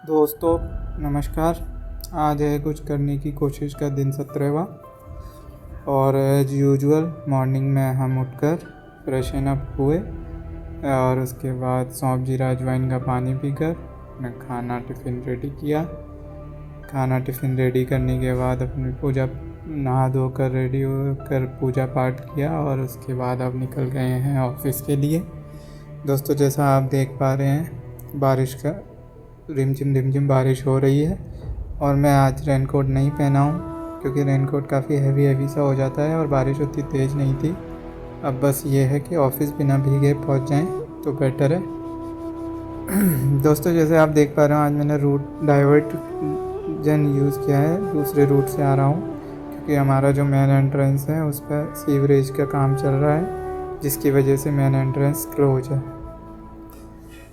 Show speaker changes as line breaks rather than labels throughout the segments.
दोस्तों नमस्कार। आज है कुछ करने की कोशिश का दिन 17वां और एज यूजुअल मॉर्निंग में हम उठकर फ्रेशन अप हुए और उसके बाद सौंफ जीरा अजवाइन का पानी पीकर मैं खाना टिफ़िन रेडी किया। खाना टिफ़िन रेडी करने के बाद अपनी पूजा नहा धोकर रेडी होकर पूजा पाठ किया और उसके बाद अब निकल गए हैं ऑफिस के लिए। दोस्तों जैसा आप देख पा रहे हैं बारिश का रिमझिम बारिश हो रही है और मैं आज रेनकोट नहीं पहना हूँ क्योंकि रेनकोट काफ़ी हैवी सा हो जाता है और बारिश उतनी तेज़ नहीं थी। अब बस ये है कि ऑफिस बिना भीगे पहुँच जाएं तो बेटर है। दोस्तों जैसे आप देख पा रहे हो आज मैंने रूट डाइवर्जन यूज़ किया है, दूसरे रूट से आ रहा हूँ क्योंकि हमारा जो मेन एंट्रेंस है उस पर सीवरेज का काम चल रहा है जिसकी वजह से मेन एंट्रेंस क्लोज है।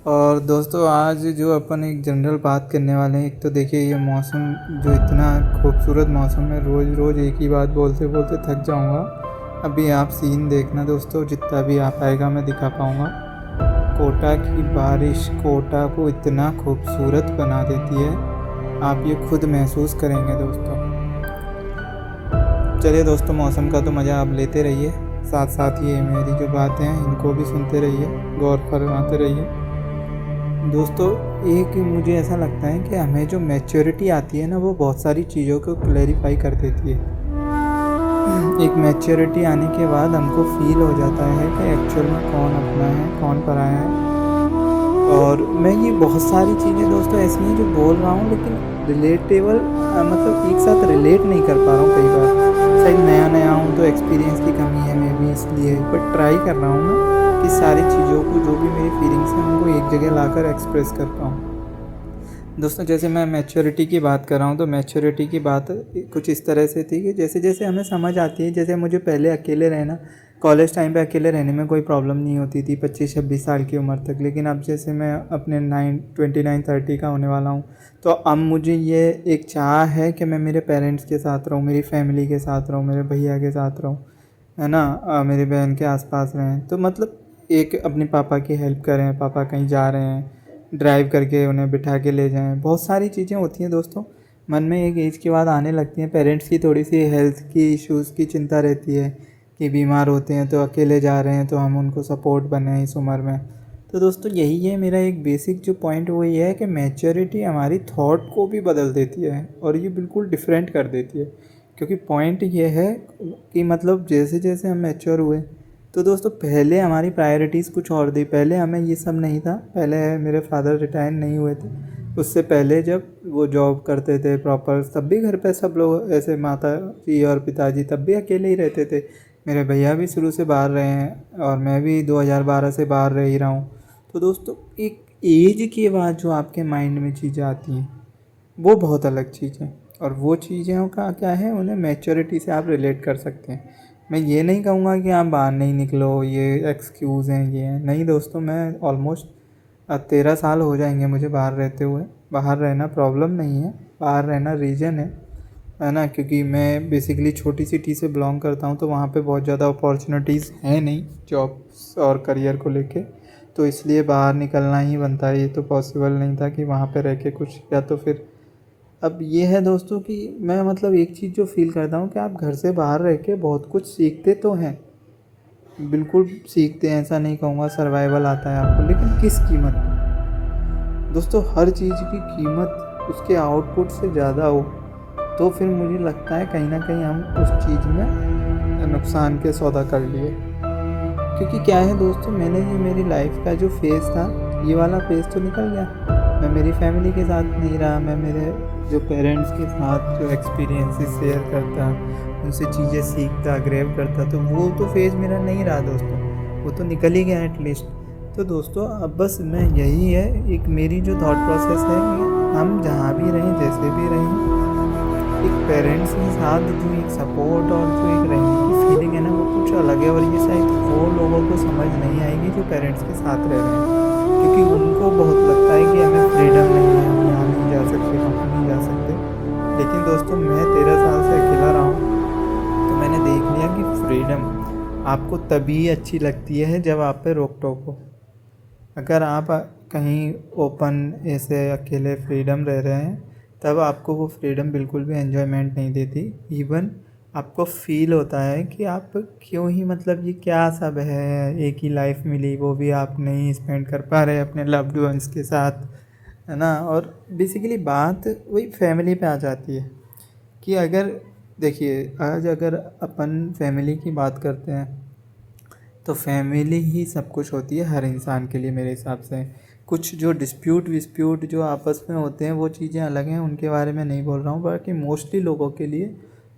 और दोस्तों आज जो अपन एक जनरल बात करने वाले हैं, एक तो देखिए ये मौसम जो इतना खूबसूरत मौसम है, रोज़ एक ही बात बोलते बोलते थक जाऊंगा। अभी आप सीन देखना दोस्तों, जितना भी आ पाएगा मैं दिखा पाऊंगा। कोटा की बारिश कोटा को इतना खूबसूरत बना देती है, आप ये खुद महसूस करेंगे दोस्तों। चलिए दोस्तों मौसम का तो मज़ा आप लेते रहिए, साथ साथ ये मेरी जो बातें हैं इनको भी सुनते रहिए, गौर फरमाते रहिए। दोस्तों एक मुझे ऐसा लगता है कि हमें जो मैच्योरिटी आती है ना वो बहुत सारी चीज़ों को क्लैरिफाई कर देती है। एक मैच्योरिटी आने के बाद हमको फील हो जाता है कि एक्चुअल में कौन अपना है कौन पराया है। और मैं ये बहुत सारी चीज़ें दोस्तों ऐसी हैं जो बोल रहा हूँ लेकिन रिलेटेबल मतलब एक साथ रिलेट नहीं कर पा रहा हूँ। कई बार शायद नया हूँ तो एक्सपीरियंस की कमी है मे भी, इसलिए बट ट्राई कर रहा हूँ मैं कि सारी चीज़ों को जो भी मेरी फीलिंग्स हैं उनको एक जगह लाकर एक्सप्रेस कर पाऊँ। दोस्तों जैसे मैं मैच्योरिटी की बात कर रहा हूँ तो मैच्योरिटी की बात कुछ इस तरह से थी कि जैसे जैसे हमें समझ आती है, जैसे मुझे पहले अकेले रहना कॉलेज टाइम पे अकेले रहने में कोई प्रॉब्लम नहीं होती थी 25-26 साल की उम्र तक, लेकिन अब जैसे मैं अपने 29-30 का होने वाला हूँ तो अब मुझे ये एक चाह है कि मैं मेरे पेरेंट्स के साथ रहूँ, मेरी फैमिली के साथ रहूँ, मेरे भैया के साथ रहूँ, है ना, मेरी बहन के आसपास रहें। तो मतलब एक अपने पापा की हेल्प करें, पापा कहीं जा रहे हैं ड्राइव करके उन्हें बिठा के ले जाएं। बहुत सारी चीज़ें होती हैं दोस्तों मन में एक एज के बाद आने लगती हैं। पेरेंट्स की थोड़ी सी हेल्थ की इश्यूज़ की चिंता रहती है कि बीमार होते हैं तो अकेले जा रहे हैं तो हम उनको सपोर्ट बने इस उम्र में। तो दोस्तों यही है मेरा एक बेसिक जो पॉइंट वो ये है कि मैच्योरिटी हमारी थॉट को भी बदल देती है और ये बिल्कुल डिफरेंट कर देती है। क्योंकि पॉइंट ये है कि मतलब जैसे जैसे हम मैच्योर हुए तो दोस्तों पहले हमारी प्रायोरिटीज़ कुछ और थी। पहले हमें ये सब नहीं था, पहले मेरे फादर रिटायर नहीं हुए थे, उससे पहले जब वो जॉब करते थे प्रॉपर तब भी घर पे सब लोग ऐसे माता जी और पिताजी तब भी अकेले ही रहते थे। मेरे भैया भी शुरू से बाहर रहे हैं और मैं भी 2012 से बाहर रह ही रहा हूँ। तो दोस्तों एक एज के बाद जो आपके माइंड में चीज़ें आती हैं वो बहुत अलग चीज़ है और वो चीज़ों का क्या है, उन्हें मैच्योरिटी से आप रिलेट कर सकते हैं। मैं ये नहीं कहूँगा कि आप बाहर नहीं निकलो, ये एक्सक्यूज़ हैं ये हैं, नहीं दोस्तों। मैं ऑलमोस्ट 13 साल हो जाएंगे मुझे बाहर रहते हुए। बाहर रहना प्रॉब्लम नहीं है, बाहर रहना रीज़न है ना, क्योंकि मैं बेसिकली छोटी सिटी से बिलोंग करता हूँ तो वहाँ पे बहुत ज़्यादा अपॉर्चुनिटीज़ हैं नहीं जॉब्स और करियर को लेके, तो इसलिए बाहर निकलना ही बनता है। ये तो पॉसिबल नहीं था कि वहाँ पे रह के कुछ, या तो फिर अब ये है दोस्तों कि मैं मतलब एक चीज़ जो फील करता हूँ कि आप घर से बाहर रह के बहुत कुछ सीखते तो हैं, बिल्कुल सीखते हैं, ऐसा नहीं कहूँगा, सर्वाइवल आता है आपको, लेकिन किस कीमत पे दोस्तों। हर चीज़ की कीमत उसके आउटपुट से ज़्यादा हो तो फिर मुझे लगता है कहीं ना कहीं हम उस चीज़ में नुकसान के सौदा कर लिए। क्योंकि क्या है दोस्तों, मैंने ये मेरी लाइफ का जो फेज़ था ये वाला फेज़ तो निकल गया। मैं मेरी फैमिली के साथ नहीं रहा, मैं मेरे जो पेरेंट्स के साथ जो एक्सपीरियंसेस शेयर करता, उनसे चीज़ें सीखता, ग्रैब करता, तो वो तो फेज़ मेरा नहीं रहा दोस्तों, वो तो निकल ही गया एटलीस्ट। तो दोस्तों अब बस मैं यही है एक मेरी जो थॉट प्रोसेस है कि हम जहाँ भी रहें जैसे भी रहें, एक पेरेंट्स के साथ जो एक सपोर्ट और जो एक रहने की फीलिंग है ना वो कुछ अलग है। और ये शायद वो लोगों को समझ नहीं आएगी जो पेरेंट्स के साथ रह रहे हैं, क्योंकि उनको बहुत लगता है कि हमें फ्रीडम नहीं है, हम यहाँ नहीं जा सकते, वहाँ नहीं जा सकते। लेकिन दोस्तों मैं 13 साल से अकेला रहा हूँ तो मैंने देख लिया कि फ्रीडम आपको तभी अच्छी लगती है जब आप पे रोक टोक हो। अगर आप कहीं ओपन ऐसे अकेले फ्रीडम रह रहे हैं, तब आपको वो फ्रीडम बिल्कुल भी एन्जॉयमेंट नहीं देती। इवन आपको फ़ील होता है कि आप क्यों ही, मतलब ये क्या सब है, एक ही लाइफ मिली, वो भी आप नहीं स्पेंड कर पा रहे अपने लव्ड वंस के साथ, है ना। और बेसिकली बात वही फैमिली पे आ जाती है कि अगर देखिए, आज अगर अपन फैमिली की बात करते हैं तो फैमिली ही सब कुछ होती है हर इंसान के लिए मेरे हिसाब से। कुछ जो डिस्प्यूट विस्प्यूट जो आपस में होते हैं वो चीज़ें अलग हैं, उनके बारे में नहीं बोल रहा हूँ, बाकी मोस्टली लोगों के लिए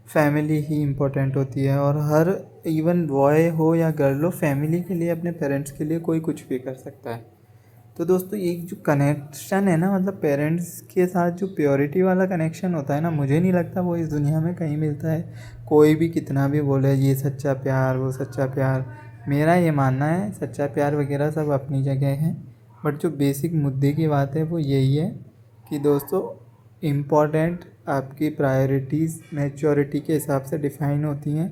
फैमिली ही इम्पोर्टेंट होती है। और हर, इवन बॉय हो या गर्ल हो, फैमिली के लिए, अपने पेरेंट्स के लिए कोई कुछ भी कर सकता है। तो दोस्तों एक जो कनेक्शन है ना, मतलब पेरेंट्स के साथ जो प्योरिटी वाला कनेक्शन होता है ना, मुझे नहीं लगता वो इस दुनिया में कहीं मिलता है। कोई भी कितना भी बोले ये सच्चा प्यार, वो सच्चा प्यार, मेरा ये मानना है सच्चा प्यार वगैरह सब अपनी जगह है, बट जो बेसिक मुद्दे की बात है वो यही है कि दोस्तों इम्पॉर्टेंट आपकी प्रायोरिटीज़ मैच्योरिटी के हिसाब से डिफ़ाइन होती हैं,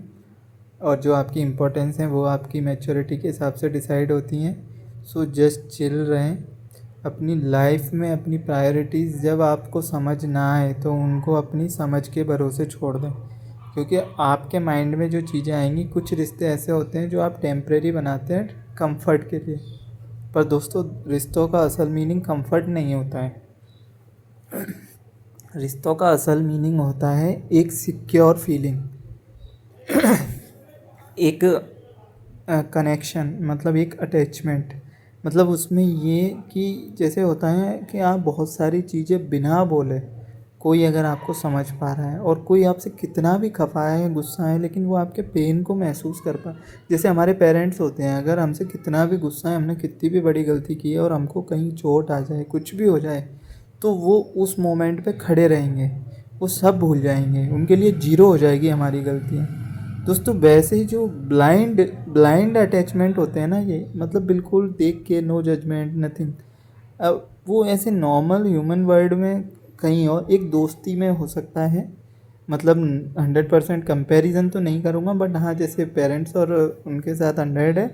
और जो आपकी इम्पोर्टेंस है वो आपकी मैच्योरिटी के हिसाब से डिसाइड होती हैं। सो जस्ट चिल रहें अपनी लाइफ में। अपनी प्रायोरिटीज़ जब आपको समझ ना आए तो उनको अपनी समझ के भरोसे छोड़ दें, क्योंकि आपके माइंड में जो चीज़ें आएंगी, कुछ रिश्ते ऐसे होते हैं जो आप टेम्परेरी बनाते हैं कंफर्ट के लिए, पर दोस्तों रिश्तों का असल मीनिंग कंफर्ट नहीं होता है। रिश्तों का असल मीनिंग होता है एक सिक्योर फीलिंग, एक कनेक्शन, मतलब एक अटैचमेंट। मतलब उसमें ये कि जैसे होता है कि आप बहुत सारी चीज़ें बिना बोले, कोई अगर आपको समझ पा रहा है, और कोई आपसे कितना भी खफा है, गुस्सा है, लेकिन वो आपके पेन को महसूस कर पा, जैसे हमारे पेरेंट्स होते हैं, अगर हमसे कितना भी गुस्सा है, हमने कितनी भी बड़ी गलती की है और हमको कहीं चोट आ जाए, कुछ भी हो जाए, तो वो उस मोमेंट पे खड़े रहेंगे, वो सब भूल जाएंगे, उनके लिए जीरो हो जाएगी हमारी गलतियाँ। दोस्तों वैसे ही जो ब्लाइंड अटैचमेंट होते हैं ना, ये मतलब बिल्कुल देख के नो जजमेंट नथिंग, अब वो ऐसे नॉर्मल ह्यूमन वर्ल्ड में कहीं और एक दोस्ती में हो सकता है। मतलब 100% कंपैरिजन तो नहीं करूँगा, बट हाँ जैसे पेरेंट्स और उनके साथ 100 है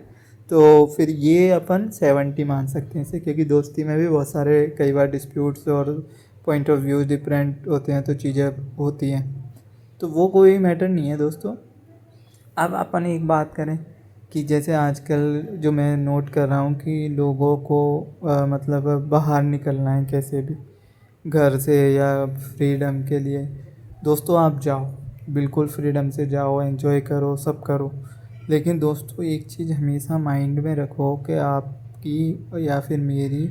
तो फिर ये अपन 70 मान सकते हैं इसे, क्योंकि दोस्ती में भी बहुत सारे कई बार डिस्प्यूट्स और पॉइंट ऑफ व्यू डिफरेंट होते हैं, तो चीज़ें होती हैं, तो वो कोई मैटर नहीं है दोस्तों। अब अपन एक बात करें कि जैसे आजकल जो मैं नोट कर रहा हूँ कि लोगों को मतलब बाहर निकलना है कैसे भी घर से या फ्रीडम के लिए, दोस्तों आप जाओ, बिल्कुल फ्रीडम से जाओ, एंजॉय करो, सब करो, लेकिन दोस्तों एक चीज़ हमेशा माइंड में रखो कि आपकी या फिर मेरी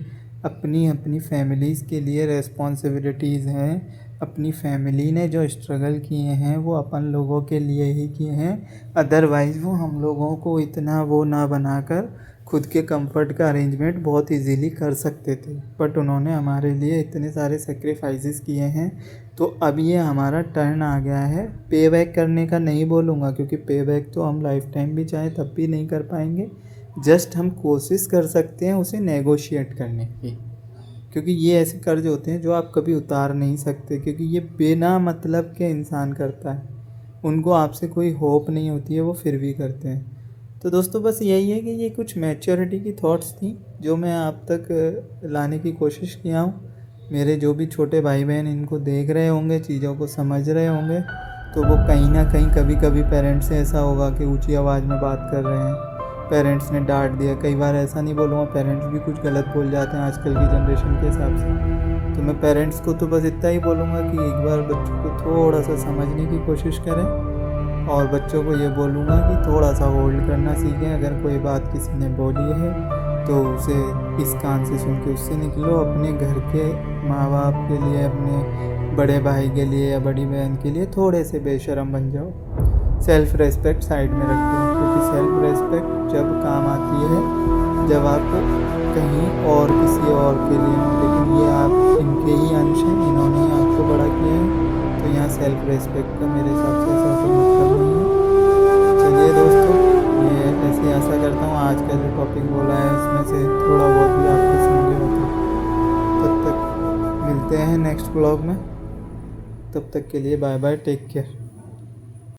अपनी अपनी फैमिलीज़ के लिए रेस्पॉन्सिबिलिटीज़ हैं। अपनी फैमिली ने जो स्ट्रगल किए हैं वो अपन लोगों के लिए ही किए हैं, अदरवाइज़ वो हम लोगों को इतना वो ना बनाकर खुद के कंफर्ट का अरेंजमेंट बहुत इजीली कर सकते थे, बट उन्होंने हमारे लिए इतने सारे सेक्रीफाइसेस किए हैं। तो अब ये हमारा टर्न आ गया है पे बैक करने का। नहीं बोलूँगा क्योंकि पे बैक तो हम लाइफ टाइम भी चाहें तब भी नहीं कर पाएंगे, जस्ट हम कोशिश कर सकते हैं उसे नेगोशिएट करने की, क्योंकि ये ऐसे कर्ज होते हैं जो आप कभी उतार नहीं सकते, क्योंकि ये बिना मतलब के इंसान करता है, उनको आपसे कोई होप नहीं होती है, वो फिर भी करते हैं। तो दोस्तों बस यही है कि ये कुछ मैच्योरिटी की थॉट्स थी जो मैं आप तक लाने की कोशिश किया हूँ। मेरे जो भी छोटे भाई बहन इनको देख रहे होंगे, चीज़ों को समझ रहे होंगे, तो वो कहीं ना कहीं कभी कभी पेरेंट्स से ऐसा होगा कि ऊंची आवाज़ में बात कर रहे हैं, पेरेंट्स ने डांट दिया, कई बार ऐसा नहीं बोलूँगा, पेरेंट्स भी कुछ गलत बोल जाते हैं आजकल की जनरेशन के हिसाब से। तो मैं पेरेंट्स को तो बस इतना ही बोलूँगा कि एक बार बच्चों को थोड़ा सा समझने की कोशिश करें, और बच्चों को ये बोलूँगा कि थोड़ा सा होल्ड करना सीखें। अगर कोई बात किसी ने बोली है तो उसे इस कान से सुन के उससे निकलो। अपने घर के माँ बाप के लिए, अपने बड़े भाई के लिए या बड़ी बहन के लिए थोड़े से बेशर्म बन जाओ। सेल्फ़ रेस्पेक्ट साइड में रख दो, क्योंकि सेल्फ़ रेस्पेक्ट जब काम आती है जब आप कहीं और किसी और के लिए हो, लेकिन ये आप इनके ही अंश हैं, इन्होंने ही आपको बड़ा किया है, तो यहाँ सेल्फ़ रेस्पेक्ट का मेरे हिसाब से ऐसा कोई मतलब नहीं है। चलिए दोस्तों, मैं ऐसे आशा करता हूँ आज का जो टॉपिक बोला है उसमें से थोड़ा बहुत भी आपको समझ होगा। तब तक मिलते हैं नेक्स्ट ब्लॉग में, तब तक के लिए बाय बाय, टेक केयर।